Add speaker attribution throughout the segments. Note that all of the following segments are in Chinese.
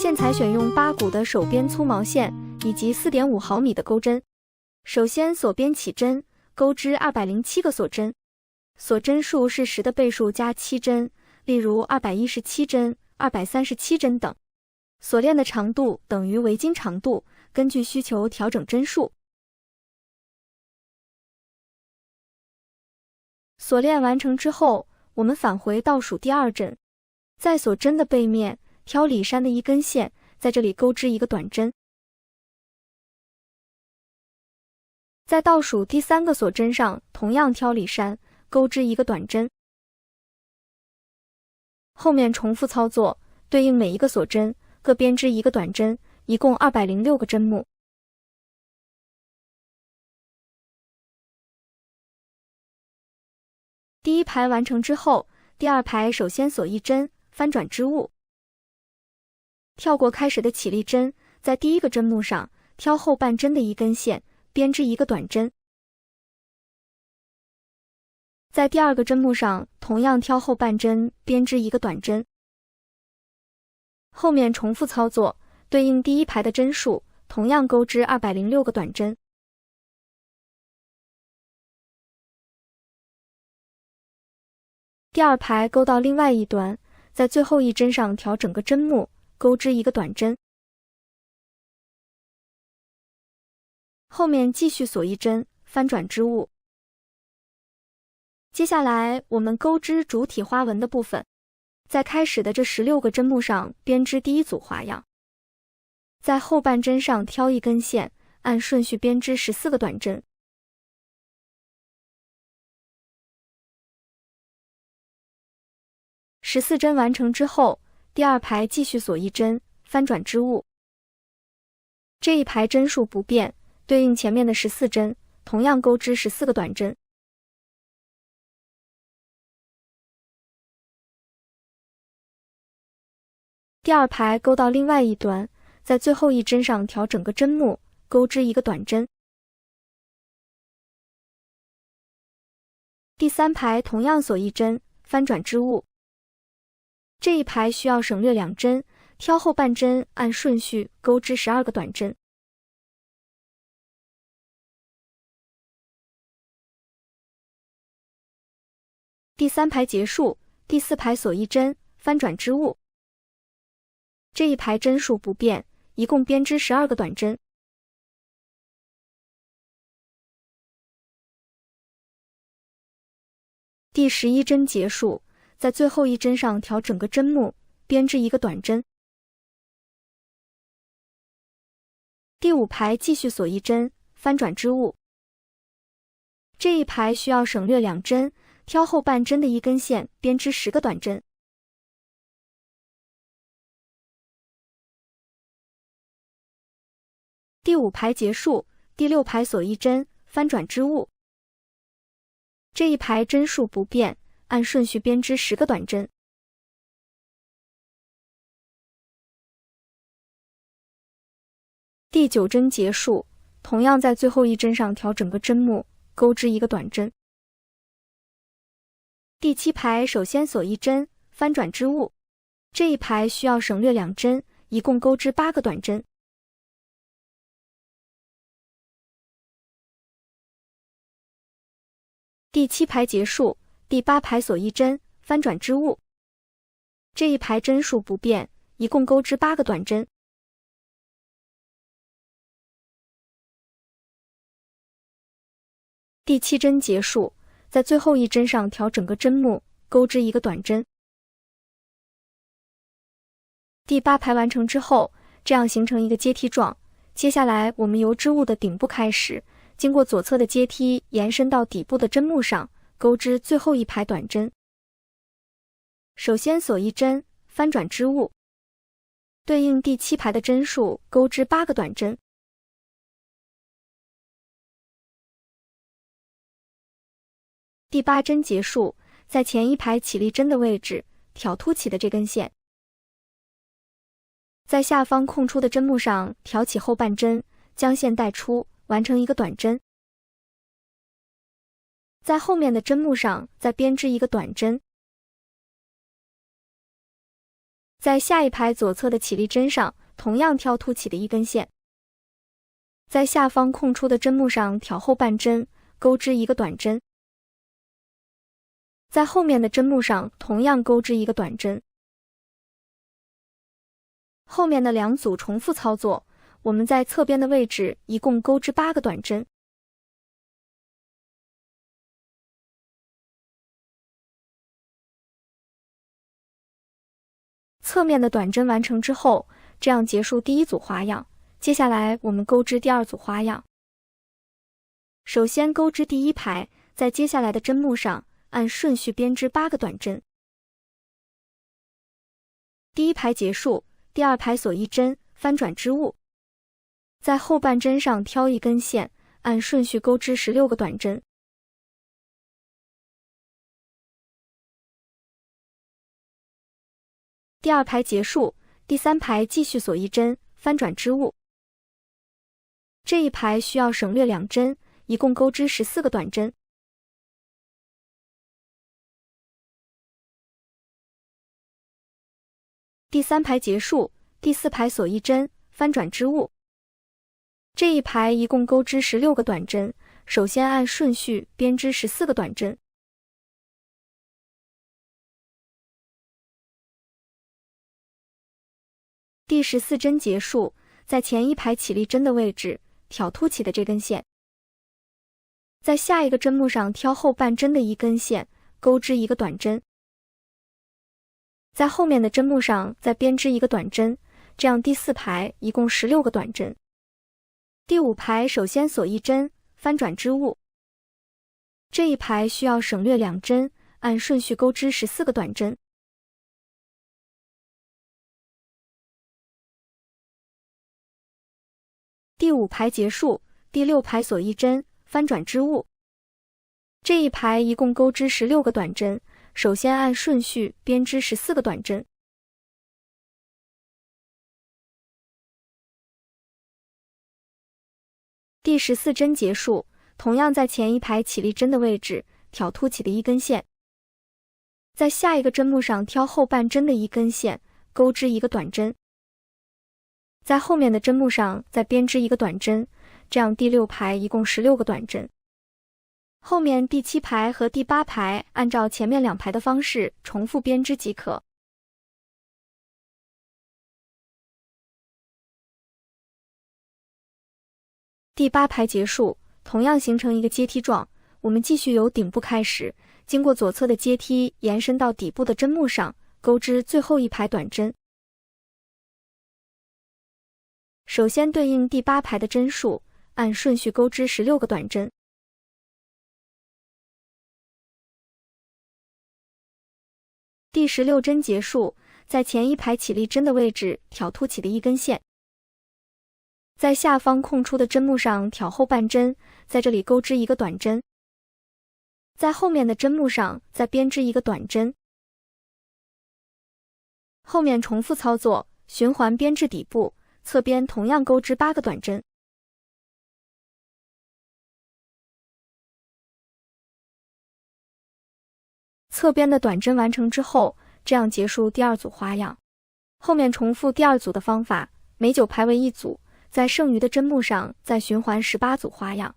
Speaker 1: 线材选用8股的手编粗毛线以及4.5毫米的钩针。首先锁编起针，钩织207个锁针，锁针数是10的倍数加7针，例如217针、237针等。锁链的长度等于围巾长度，根据需求调整针数。锁链完成之后，我们返回倒数第2针，在锁针的背面挑里衫的一根线，在这里钩织一个短针。在倒数第3个锁针上同样挑里衫，钩织一个短针。后面重复操作，对应每一个锁针各编织一个短针，一共206个针目。第一排完成之后，第2排首先锁1针，翻转织物。跳过开始的起立针，在第1个针目上挑后半针的一根线，编织一个短针。在第2个针目上同样挑后半针，编织一个短针。后面重复操作，对应第1排的针数，同样钩织206个短针。第2排钩到另外一端，在最后一针上调整个针目，钩织一个短针。后面继续锁1针，翻转织物。接下来我们钩织主体花纹的部分，在开始的这16个针目上编织第1组花样，在后半针上挑一根线，按顺序编织14个短针。14针完成之后，第2排继续锁1针，翻转织物。这一排针数不变，对应前面的14针，同样钩织14个短针。第2排钩到另外一端，在最后一针上调整个针目，钩织一个短针。第3排同样锁1针，翻转织物。这一排需要省略2针，挑后半针按顺序钩织12个短针。第3排结束，第4排锁1针，翻转织物。这一排针数不变，一共编织12个短针。第11针结束，在最后一针上调整个针目，编织一个短针。第5排继续锁1针，翻转织物。这一排需要省略2针，挑后半针的一根线，编织10个短针。第5排结束，第6排锁1针，翻转织物。这一排针数不变，按顺序编织10个短针。第9针结束，同样在最后一针上调整个针目，钩织一个短针。第7排首先锁1针，翻转织物。这一排需要省略2针，一共钩织8个短针。第7排结束，第8排锁1针，翻转织物。这一排针数不变，一共钩织8个短针。第7针结束，在最后一针上调整个针目，钩织一个短针。第8排完成之后，这样形成一个阶梯状。接下来我们由织物的顶部开始，经过左侧的阶梯延伸到底部的针目上，钩织最后一排短针。首先锁1针，翻转织物，对应第7排的针数，钩织8个短针。第8针结束，在前一排起立针的位置挑凸起的这根线，在下方空出的针目上挑起后半针，将线带出，完成一个短针。在后面的针目上再编织一个短针。在下一排左侧的起立针上，同样挑凸起的一根线。在下方空出的针目上挑后半针，钩织一个短针。在后面的针目上同样钩织一个短针。后面的2组重复操作，我们在侧边的位置一共钩织8个短针。侧面的短针完成之后，这样结束第1组花样。接下来我们钩织第2组花样。首先钩织第1排，在接下来的针目上按顺序编织8个短针。第1排结束，第2排锁1针，翻转织物。在后半针上挑一根线，按顺序钩织16个短针。第2排结束，第3排继续锁1针，翻转织物。这一排需要省略2针，一共钩织14个短针。第3排结束，第4排锁1针，翻转织物。这一排一共钩织16个短针，首先按顺序编织14个短针。第14针结束，在前一排起立针的位置挑凸起的这根线。在下一个针目上挑后半针的一根线，钩织一个短针。在后面的针目上再编织一个短针，这样第4排一共16个短针。第5排首先锁1针，翻转织物。这一排需要省略2针，按顺序钩织14个短针。第5排结束，第6排锁1针，翻转织物。这一排一共钩织16个短针，首先按顺序编织14个短针。第14针结束，同样在前一排起立针的位置挑凸起的一根线。在下一个针目上挑后半针的一根线，钩织一个短针。在后面的针目上再编织一个短针，这样第6排一共16个短针。后面第7排和第8排按照前面2排的方式重复编织即可。第8排结束，同样形成一个阶梯状，我们继续由顶部开始，经过左侧的阶梯延伸到底部的针目上，钩织最后一排短针。首先对应第8排的针数，按顺序钩织16个短针。第16针结束，在前一排起立针的位置挑凸起的一根线。在下方空出的针目上挑后半针，在这里钩织一个短针。在后面的针目上再编织一个短针。后面重复操作，循环编至底部，侧边同样钩织8个短针。侧边的短针完成之后，这样结束第2组花样。后面重复第2组的方法，每9排为1组，在剩余的针目上再循环18组花样。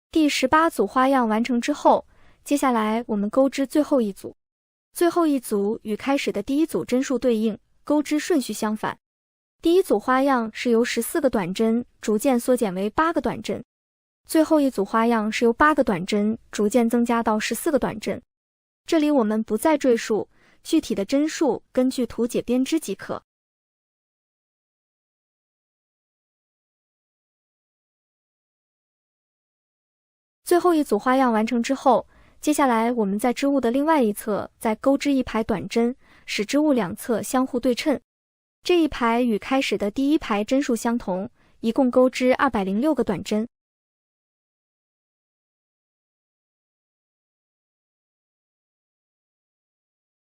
Speaker 1: 第18组花样完成之后，接下来我们钩织最后一组。最后一组与开始的第1组针数对应，钩织顺序相反。第1组花样是由14个短针逐渐缩减为8个短针，最后一组花样是由8个短针逐渐增加到14个短针。这里我们不再赘述，具体的针数根据图解编织即可。最后一组花样完成之后，接下来我们在织物的另外一侧再钩织一排短针，使织物两侧相互对称。这一排与开始的第1排针数相同，一共钩织206个短针。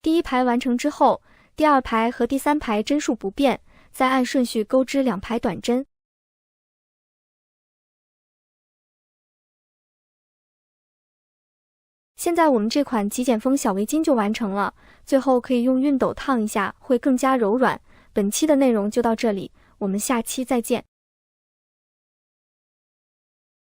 Speaker 1: 第1排完成之后，第2排和第3排针数不变，再按顺序钩织2排短针。现在我们这款极简风小围巾就完成了，最后可以用熨斗烫一下，会更加柔软。本期的内容就到这里，我们下期再见。